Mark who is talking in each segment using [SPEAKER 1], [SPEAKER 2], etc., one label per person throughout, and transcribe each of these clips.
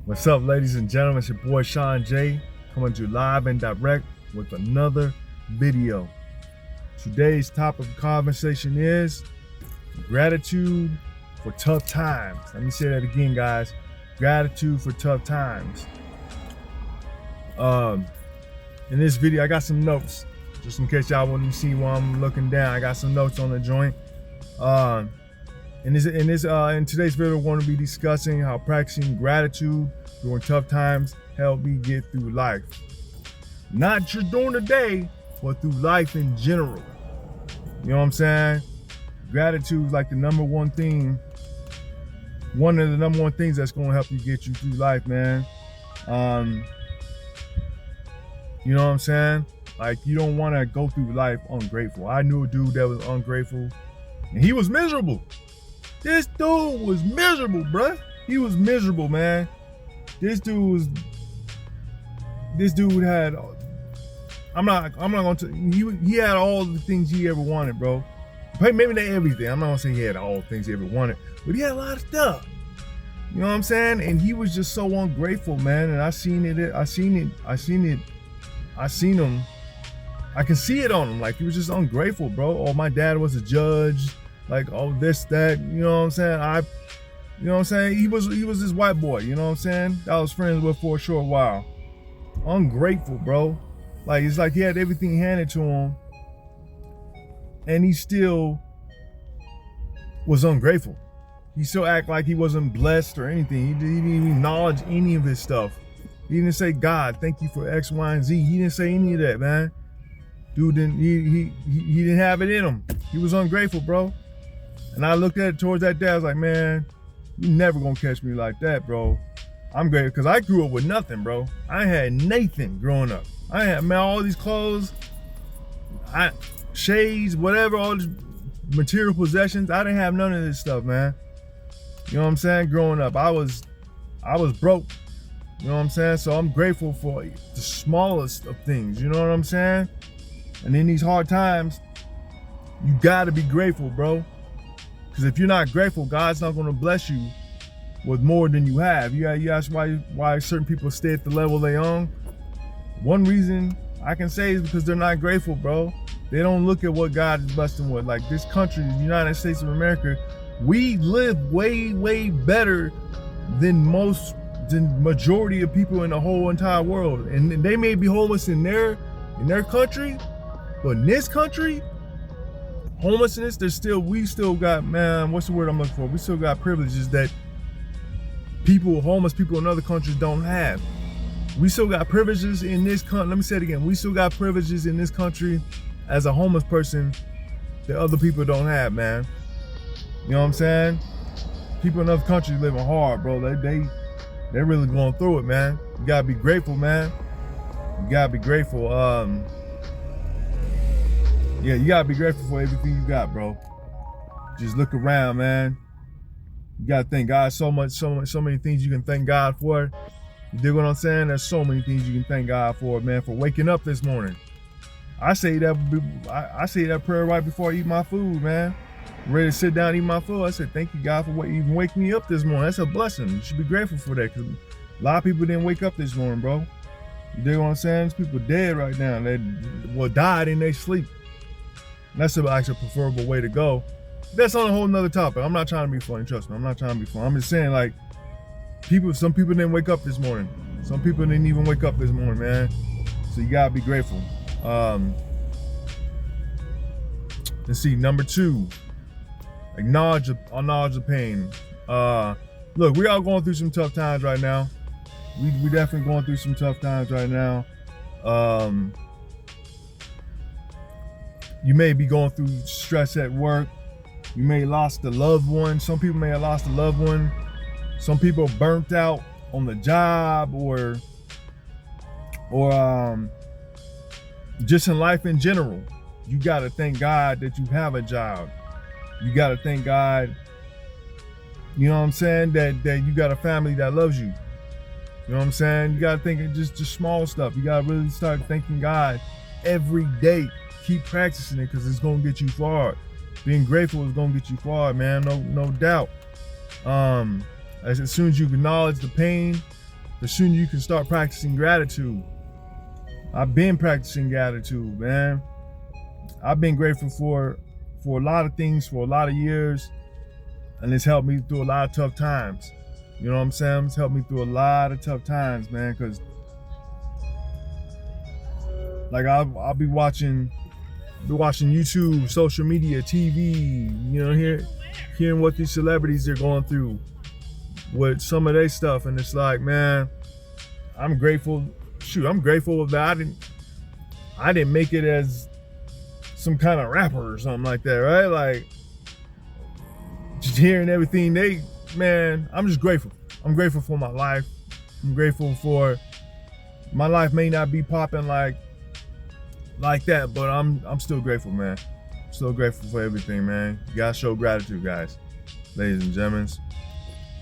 [SPEAKER 1] What's up, ladies and gentlemen? It's your boy Sean J, coming to you live and direct with another video. Today's topic of conversation is gratitude for tough times. Let me say that again, guys. Gratitude for tough times. In this video, I got some notes, just in case y'all want to see while I'm looking down. I got some notes on the joint. In today's video, we're going to be discussing how practicing gratitude during tough times help me get through life. Not just during the day, but through life in general. You know what I'm saying? Gratitude is like the number one thing, one of the number one things that's going to help you get you through life, man. You know what I'm saying? Like, you don't want to go through life ungrateful. I knew a dude that was ungrateful, and he was miserable. This dude was miserable, bruh. He was miserable, man. This dude had, I'm not gonna tell you, he had all the things he ever wanted, bro. Maybe not everything. I'm not gonna say he had all the things he ever wanted, but he had a lot of stuff. You know what I'm saying? And he was just so ungrateful, man. And I seen him. I can see it on him. Like, he was just ungrateful, bro. Oh, my dad was a judge. Like, oh, this, that, you know what I'm saying? You know what I'm saying? He was this white boy, you know what I'm saying? That I was friends with for a short while. Ungrateful, bro. Like, it's like he had everything handed to him, and he still was ungrateful. He still act like he wasn't blessed or anything. He didn't even acknowledge any of his stuff. He didn't say, God, thank you for X, Y, and Z. He didn't say any of that, man. Dude didn't, he didn't have it in him. He was ungrateful, bro. And I looked at it towards that day. I was like, man, you never gonna catch me like that, bro. I'm grateful because I grew up with nothing, bro. I had Nathan growing up. I had, man, all these clothes, shades, whatever, all these material possessions. I didn't have none of this stuff, man. You know what I'm saying? Growing up, I was broke. You know what I'm saying? So I'm grateful for the smallest of things. You know what I'm saying? And in these hard times, you gotta be grateful, bro. Because if you're not grateful, God's not going to bless you with more than you have. You ask why certain people stay at the level they on. One reason I can say is because they're not grateful, bro. They don't look at what God has blessed them with. Like, this country, the United States of America, we live way, way better than majority of people in the whole entire world. And they may be homeless in their country, but in this country, homelessness, we still got, man, what's the word I'm looking for? We still got privileges that homeless people in other countries don't have. We still got privileges in this country. Let me say it again. We still got privileges in this country as a homeless person that other people don't have, man. You know what I'm saying? People in other countries living hard, bro. They're really going through it, man. You gotta be grateful, man. You gotta be grateful. Yeah, you gotta be grateful for everything you got, bro. Just look around, man. You gotta thank God so many things you can thank God for. You dig what I'm saying? There's so many things you can thank God for, man. For waking up this morning. I say that prayer right before I eat my food, man. I'm ready to sit down and eat my food. I said, thank you, God, for even waking me up this morning. That's a blessing. You should be grateful for that, because a lot of people didn't wake up this morning, bro. You dig what I'm saying? There's people dead right now. They died in their sleep. That's actually a preferable way to go. That's on a whole nother topic. I'm not trying to be funny, trust me. I'm not trying to be funny. I'm just saying, like, some people didn't wake up this morning. Some people didn't even wake up this morning, man. So you gotta be grateful. Let's see, number 2, acknowledge the pain. Look, we all going through some tough times right now. We definitely going through some tough times right now. You may be going through stress at work. You may have lost a loved one. Some people may have lost a loved one. Some people burnt out on the job or just in life in general. You gotta thank God that you have a job. You gotta thank God, you know what I'm saying, that you got a family that loves you. You know what I'm saying? You gotta think of just small stuff. You gotta really start thanking God every day. Keep practicing it, because it's gonna get you far. Being grateful is gonna get you far, man. No doubt. As soon as you acknowledge the pain, the sooner you can start practicing gratitude. I've been practicing gratitude, man. I've been grateful for a lot of things for a lot of years, and it's helped me through a lot of tough times. You know what I'm saying? It's helped me through a lot of tough times, man, because like I'll be watching YouTube, social media, TV, you know, hearing what these celebrities are going through with some of their stuff, and it's like, man, I'm grateful. Shoot, I'm grateful that I didn't make it as some kind of rapper or something like that, right? Like, just hearing everything man, I'm just grateful. I'm grateful for my life. I'm grateful for my life may not be popping like that, but I'm still grateful, man. I'm still grateful for everything, man. You gotta show gratitude, guys, ladies and gentlemen.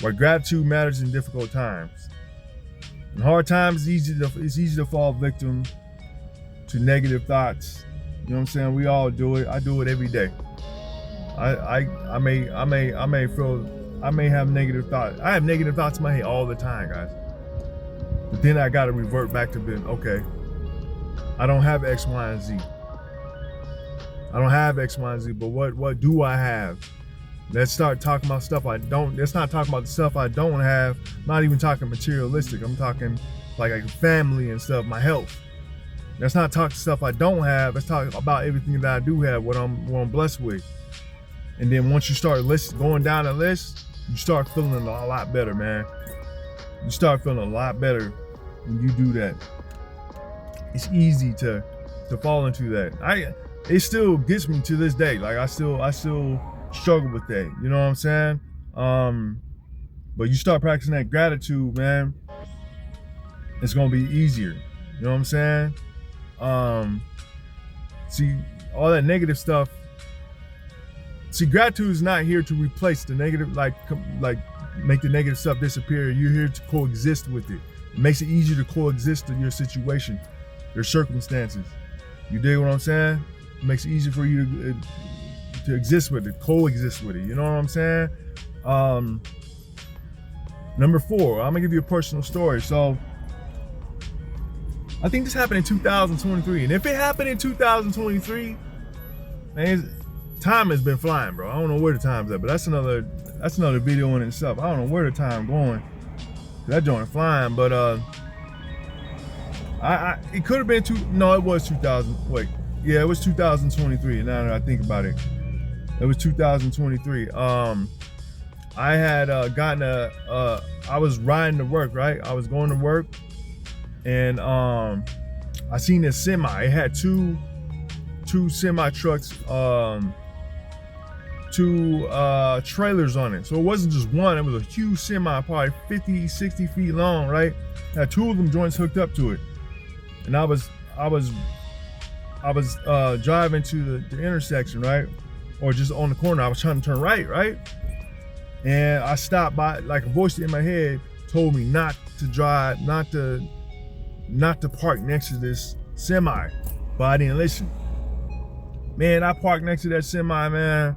[SPEAKER 1] Where gratitude matters in difficult times. In hard times, it's easy to fall victim to negative thoughts. You know what I'm saying? We all do it. I do it every day. I may have negative thoughts. I have negative thoughts in my head all the time, guys. But then I gotta revert back to being, okay, I don't have X, Y, and Z. I don't have X, Y, and Z, but what do I have? Let's start talking about stuff I don't. Let's not talk about the stuff I don't have. I'm not even talking materialistic. I'm talking like family and stuff, my health. Let's not talk stuff I don't have. Let's talk about everything that I do have, what I'm blessed with. And then once you start going down the list, you start feeling a lot better, man. You start feeling a lot better when you do that. It's easy to fall into that. It still gets me to this day. Like I still struggle with that. You know what I'm saying? But you start practicing that gratitude, man, it's gonna be easier. You know what I'm saying? See, all that negative stuff. See, gratitude is not here to replace the negative, like make the negative stuff disappear. You're here to coexist with it. It makes it easier to coexist in your situation, your circumstances. You dig what I'm saying? It makes it easier for you to exist with it, coexist with it. You know what I'm saying? Number 4, I'm gonna give you a personal story. So I think this happened in 2023, and if it happened in 2023, man, time has been flying, bro. I don't know where the time's at, but that's another video in itself. I don't know where the time going. That joint flying, but it could have been it was 2000. Wait, yeah, it was 2023. Now that I think about it, it was 2023. I had gotten I was riding to work, right? I was going to work, and I seen this semi. It had two semi trucks, two trailers on it. So it wasn't just one, it was a huge semi, probably 50, 60 feet long, right? Had 2 of them joints hooked up to it. And I was driving to the intersection, right? Or just on the corner. I was trying to turn right? And I stopped by, like a voice in my head told me not to drive, not to park next to this semi, but I didn't listen. Man, I parked next to that semi, man.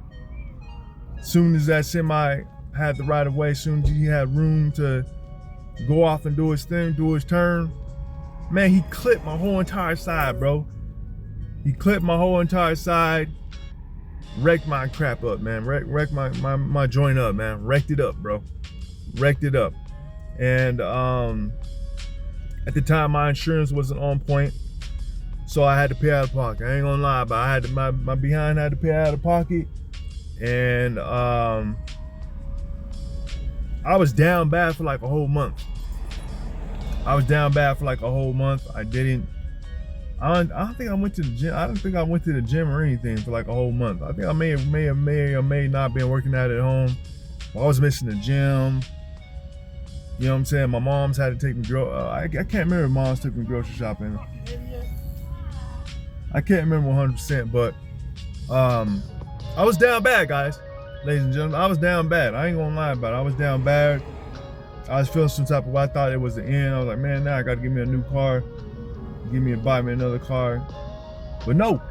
[SPEAKER 1] Soon as that semi had the right of way, soon as he had room to go off and do his thing, do his turn, man, he clipped my whole entire side, bro. He clipped my whole entire side, wrecked my crap up, man. Wrecked my joint up, man. Wrecked it up, bro. Wrecked it up. And at the time, my insurance wasn't on point, so I had to pay out of pocket. I ain't gonna lie, but I had to, my behind had to pay out of pocket. And I was down bad for like a whole month. I don't think I went to the gym. I don't think I went to the gym or anything for like a whole month. I think I may not been working out at home. I was missing the gym. You know what I'm saying? My mom's had to take me I can't remember if mom's took me grocery shopping. I can't remember 100%, but I was down bad, guys, ladies and gentlemen. I was down bad. I ain't gonna lie about it. I was down bad. I was feeling some type of way. I thought it was the end. I was like, man, now I got to give me a new car. Buy me another car. But no.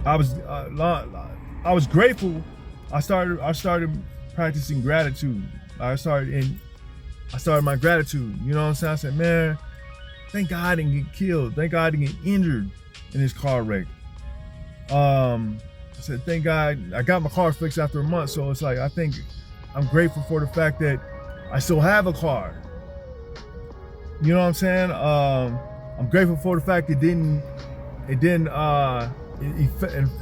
[SPEAKER 1] I was grateful. I started practicing gratitude. I started I started my gratitude. You know what I'm saying? I said, man, thank God I didn't get killed. Thank God I didn't get injured in this car wreck. I said, thank God I got my car fixed after a month. So it's like, I think I'm grateful for the fact that I still have a car. You know what I'm saying? I'm grateful for the fact it didn't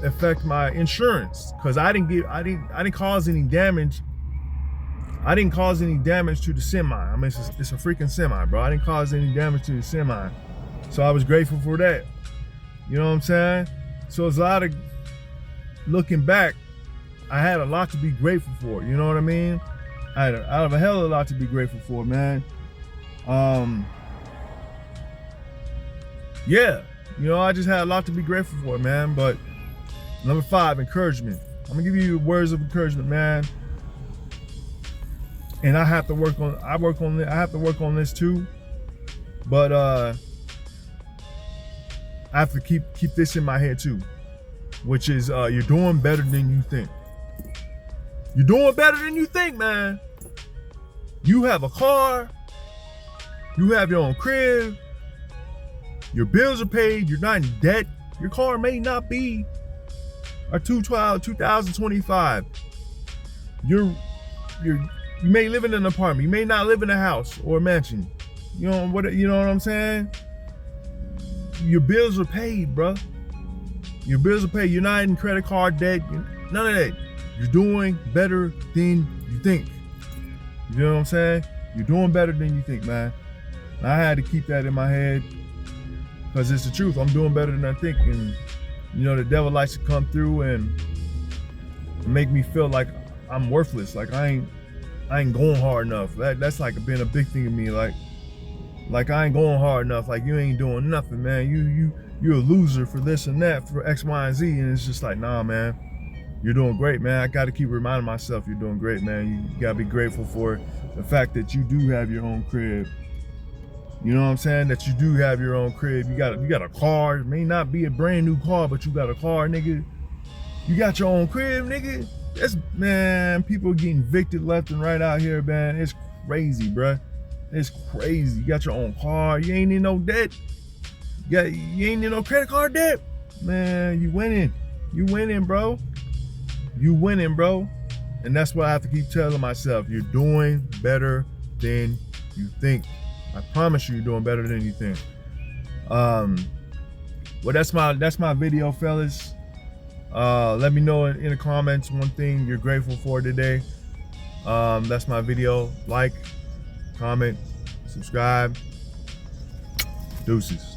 [SPEAKER 1] affect my insurance, because I didn't cause any damage. I didn't cause any damage to the semi. I mean, it's a freaking semi, bro. I didn't cause any damage to the semi. So I was grateful for that. You know what I'm saying? So it's a lot of, looking back, I had a lot to be grateful for. You know what I mean? I have a hell of a lot to be grateful for, man. Yeah, you know, I just had a lot to be grateful for, man. But number 5, encouragement. I'm gonna give you words of encouragement, man. And I have to work on. I have to work on this too. But I have to keep this in my head too, which is you're doing better than you think. You're doing better than you think, man. You have a car. You have your own crib. Your bills are paid. You're not in debt. Your car may not be a 2025. You may live in an apartment. You may not live in a house or a mansion. You know what I'm saying? Your bills are paid, bro. Your bills are paid. You're not in credit card debt. None of that. You're doing better than you think. You know what I'm saying? You're doing better than you think, man. And I had to keep that in my head, because it's the truth. I'm doing better than I think. And, you know, the devil likes to come through and make me feel like I'm worthless. Like I ain't going hard enough. That's like been a big thing in me. Like I ain't going hard enough. Like you ain't doing nothing, man. You're a loser for this and that, for X, Y, and Z. And it's just like, nah, man. You're doing great, man. I got to keep reminding myself you're doing great, man. You got to be grateful for the fact that you do have your own crib. You know what I'm saying? That you do have your own crib. You got a car. It may not be a brand new car, but you got a car, nigga. You got your own crib, nigga. That's, man, people getting evicted left and right out here, man. It's crazy, bruh. It's crazy. You got your own car. You ain't in no debt. You ain't in no credit card debt. Man, you winning. You winning, bro. You winning, bro. And that's what I have to keep telling myself. You're doing better than you think. I promise you're doing better than you think. Well, that's my video, fellas. Let me know in the comments one thing you're grateful for today. That's my video. Like, comment, subscribe. Deuces.